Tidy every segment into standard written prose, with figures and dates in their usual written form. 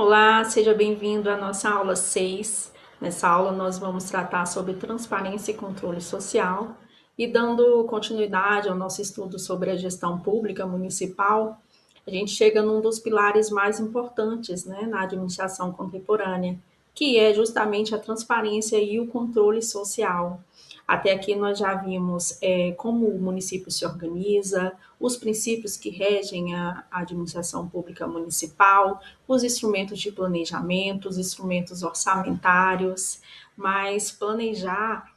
Olá, seja bem-vindo à nossa aula 6. Nessa aula nós vamos tratar sobre transparência e controle social e dando continuidade ao nosso estudo sobre a gestão pública municipal, a gente chega num dos pilares mais importantes, né, na administração contemporânea, que é justamente a transparência e o controle social. Até aqui nós já vimos como o município se organiza, os princípios que regem a administração pública municipal, os instrumentos de planejamento, os instrumentos orçamentários, mas planejar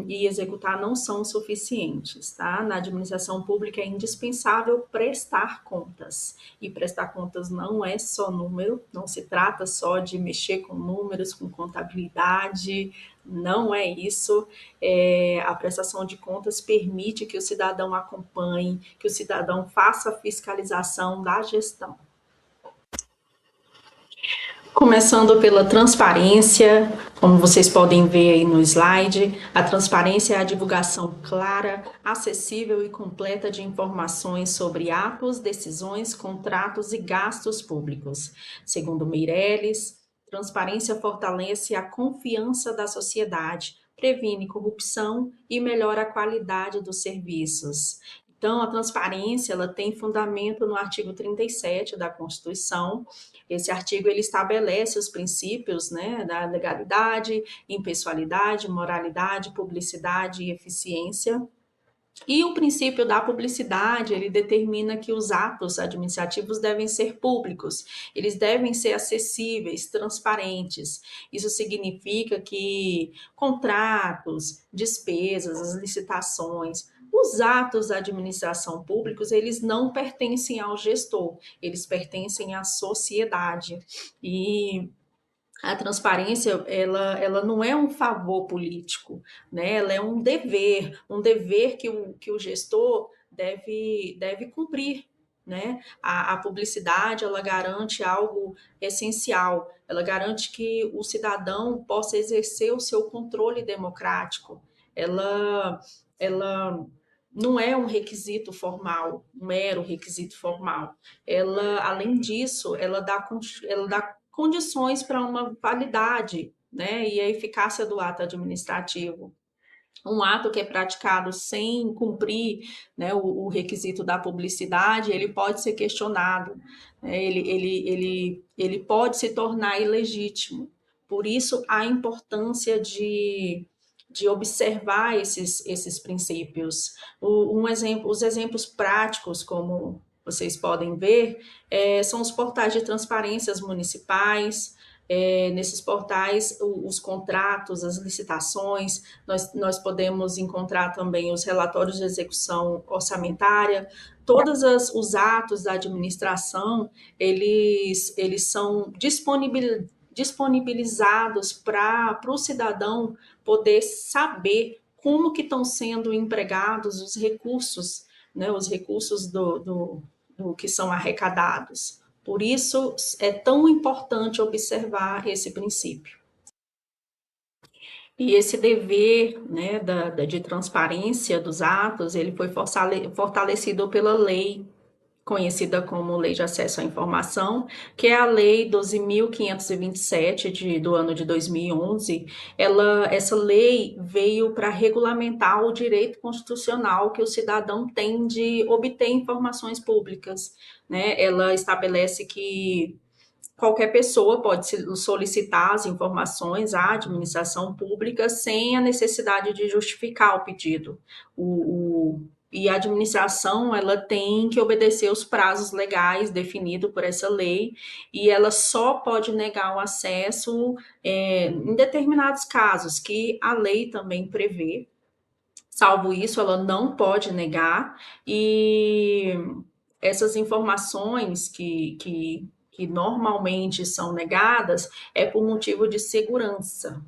e executar não são suficientes, tá? Na administração pública é indispensável prestar contas. E prestar contas não é só número, não se trata só de mexer com números, com contabilidade, não é isso. A prestação de contas permite que o cidadão acompanhe, que o cidadão faça a fiscalização da gestão. Começando pela transparência, como vocês podem ver aí no slide, a transparência é a divulgação clara, acessível e completa de informações sobre atos, decisões, contratos e gastos públicos. Segundo Meirelles, transparência fortalece a confiança da sociedade, previne corrupção e melhora a qualidade dos serviços. Então, a transparência ela tem fundamento no artigo 37 da Constituição. Esse artigo ele estabelece os princípios, né, da legalidade, impessoalidade, moralidade, publicidade e eficiência. E o princípio da publicidade, ele determina que os atos administrativos devem ser públicos, eles devem ser acessíveis, transparentes. Isso significa que contratos, despesas, as licitações, os atos da administração públicos, eles não pertencem ao gestor, eles pertencem à sociedade. E a transparência, ela não é um favor político, né? Ela é um dever que o gestor deve cumprir, né? A publicidade, ela garante algo essencial, ela garante que o cidadão possa exercer o seu controle democrático, ela não é um requisito formal, um mero requisito formal. Ela, além disso, ela dá condições para uma validade, né, e a eficácia do ato administrativo. Um ato que é praticado sem cumprir, né, o requisito da publicidade, ele pode ser questionado, né, ele pode se tornar ilegítimo. Por isso, a importância de observar esses princípios. Os exemplos práticos, como vocês podem ver, são os portais de transparências municipais. Nesses portais, os contratos, as licitações, nós podemos encontrar também os relatórios de execução orçamentária, todos os atos da administração, eles são disponibilizados para o cidadão poder saber como que estão sendo empregados os recursos, né, os recursos do que são arrecadados. Por isso, é tão importante observar esse princípio. E esse dever, né, de transparência dos atos, ele foi fortalecido pela lei conhecida como Lei de Acesso à Informação, que é a Lei 12.527 do ano de 2011. Essa lei veio para regulamentar o direito constitucional que o cidadão tem de obter informações públicas, né? Ela estabelece que qualquer pessoa pode solicitar as informações à administração pública sem a necessidade de justificar o pedido. E a administração ela tem que obedecer os prazos legais definidos por essa lei e ela só pode negar o acesso em determinados casos que a lei também prevê. Salvo isso, ela não pode negar e essas informações que normalmente são negadas é por motivo de segurança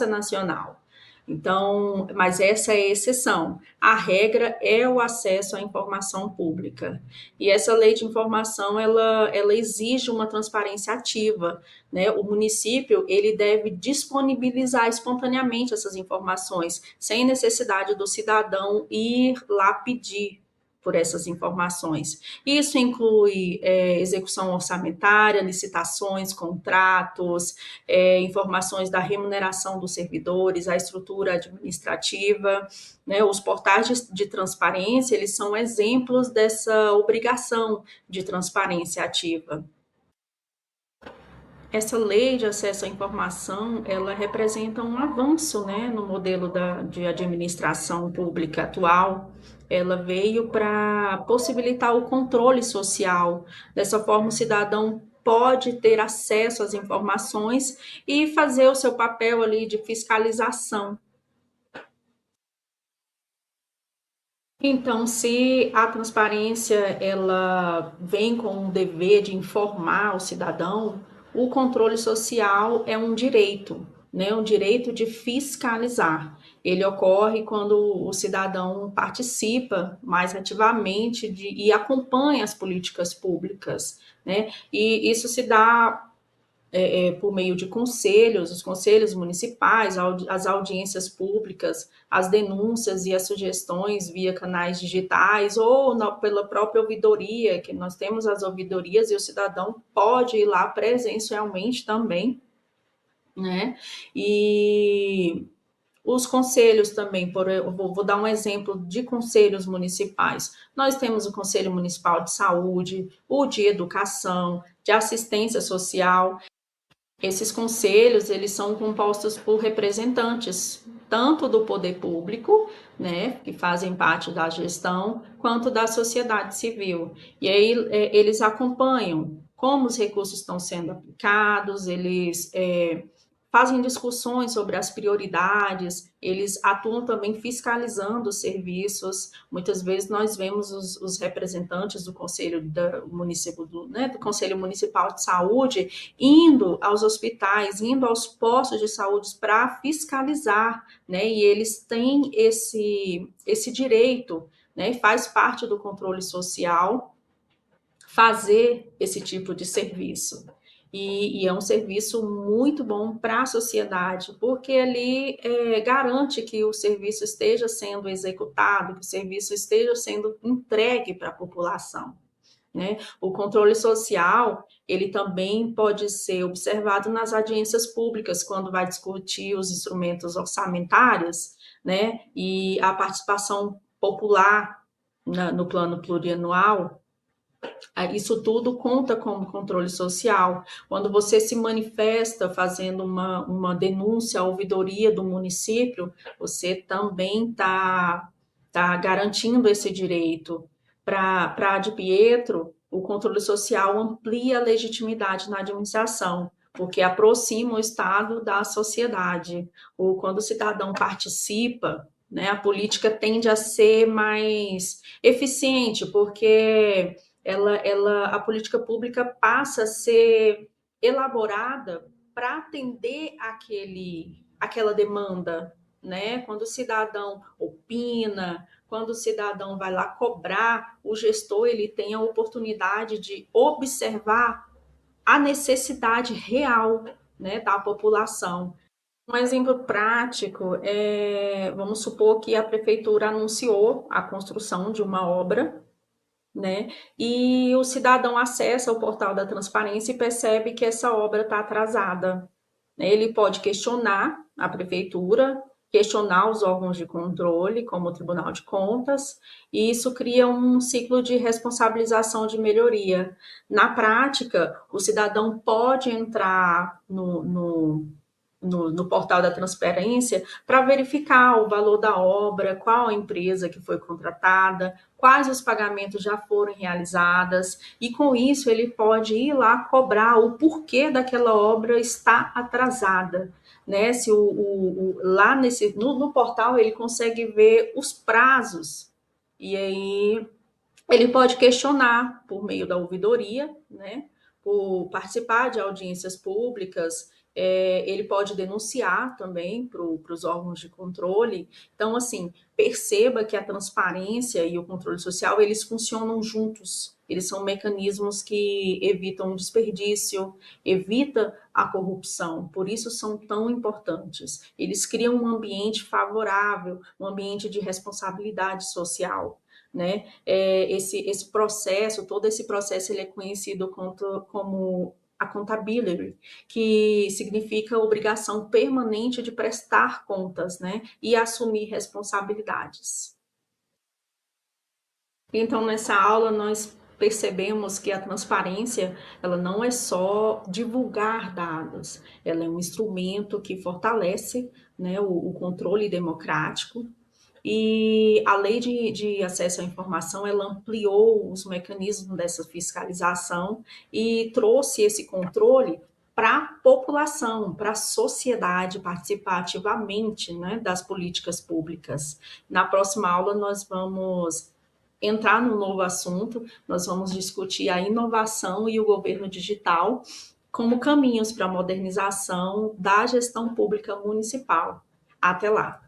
nacional. Então, mas essa é a exceção. A regra é o acesso à informação pública. E essa lei de informação, ela exige uma transparência ativa, né? O município, ele deve disponibilizar espontaneamente essas informações, sem necessidade do cidadão ir lá pedir, por essas informações. Isso inclui execução orçamentária, licitações, contratos, informações da remuneração dos servidores, a estrutura administrativa, né? Os portais de transparência, eles são exemplos dessa obrigação de transparência ativa. Essa lei de acesso à informação, ela representa um avanço, né, no modelo de administração pública atual. Ela veio para possibilitar o controle social. Dessa forma, o cidadão pode ter acesso às informações e fazer o seu papel ali de fiscalização. Então, se a transparência ela vem com um dever de informar o cidadão, o controle social é um direito, né? Um direito de fiscalizar. Ele ocorre quando o cidadão participa mais ativamente e acompanha as políticas públicas, né? E isso se dá por meio de conselhos, os conselhos municipais, as audiências públicas, as denúncias e as sugestões via canais digitais ou pela própria ouvidoria, que nós temos as ouvidorias e o cidadão pode ir lá presencialmente também, né? E os conselhos também, vou dar um exemplo de conselhos municipais. Nós temos o Conselho Municipal de Saúde, o de Educação, de Assistência Social. Esses conselhos, eles são compostos por representantes, tanto do poder público, né, que fazem parte da gestão, quanto da sociedade civil. E aí eles acompanham como os recursos estão sendo aplicados, eles fazem discussões sobre as prioridades, eles atuam também fiscalizando os serviços. Muitas vezes nós vemos os representantes do Conselho do Conselho Municipal de Saúde indo aos hospitais, indo aos postos de saúde para fiscalizar, né? E eles têm esse direito, né? Faz parte do controle social fazer esse tipo de serviço. E é um serviço muito bom para a sociedade, porque ali garante que o serviço esteja sendo executado, que o serviço esteja sendo entregue para a população, né? O controle social, ele também pode ser observado nas audiências públicas, quando vai discutir os instrumentos orçamentários, né? E a participação popular no plano plurianual. Isso tudo conta como controle social. Quando você se manifesta fazendo uma denúncia à ouvidoria do município, você também tá garantindo esse direito. Para a de Pietro, o controle social amplia a legitimidade na administração, porque aproxima o Estado da sociedade. Ou quando o cidadão participa, né, a política tende a ser mais eficiente, porque a política pública passa a ser elaborada para atender aquela demanda, né? Quando o cidadão opina, quando o cidadão vai lá cobrar, o gestor ele tem a oportunidade de observar a necessidade real, né, da população. Um exemplo prático vamos supor que a prefeitura anunciou a construção de uma obra, né? E o cidadão acessa o portal da transparência e percebe que essa obra está atrasada. Ele pode questionar a prefeitura, questionar os órgãos de controle, como o Tribunal de Contas, e isso cria um ciclo de responsabilização de melhoria. Na prática, o cidadão pode entrar no portal da transparência para verificar o valor da obra, qual a empresa que foi contratada, quais os pagamentos já foram realizados, e com isso ele pode ir lá cobrar o porquê daquela obra está atrasada. Né? Se lá no portal ele consegue ver os prazos, e aí ele pode questionar por meio da ouvidoria, né? Por participar de audiências públicas, ele pode denunciar também para os órgãos de controle. Então, assim, perceba que a transparência e o controle social, eles funcionam juntos. Eles são mecanismos que evitam o desperdício, evita a corrupção, por isso são tão importantes. Eles criam um ambiente favorável, um ambiente de responsabilidade social. né? Esse processo, todo esse processo, ele é conhecido como accountability, que significa obrigação permanente de prestar contas, né? E assumir responsabilidades. Então, nessa aula, nós percebemos que a transparência, ela não é só divulgar dados, ela é um instrumento que fortalece, né, o controle democrático. E a lei de acesso à informação, ela ampliou os mecanismos dessa fiscalização e trouxe esse controle para a população, para a sociedade participar ativamente, né, das políticas públicas. Na próxima aula, nós vamos entrar num novo assunto, nós vamos discutir a inovação e o governo digital como caminhos para a modernização da gestão pública municipal. Até lá!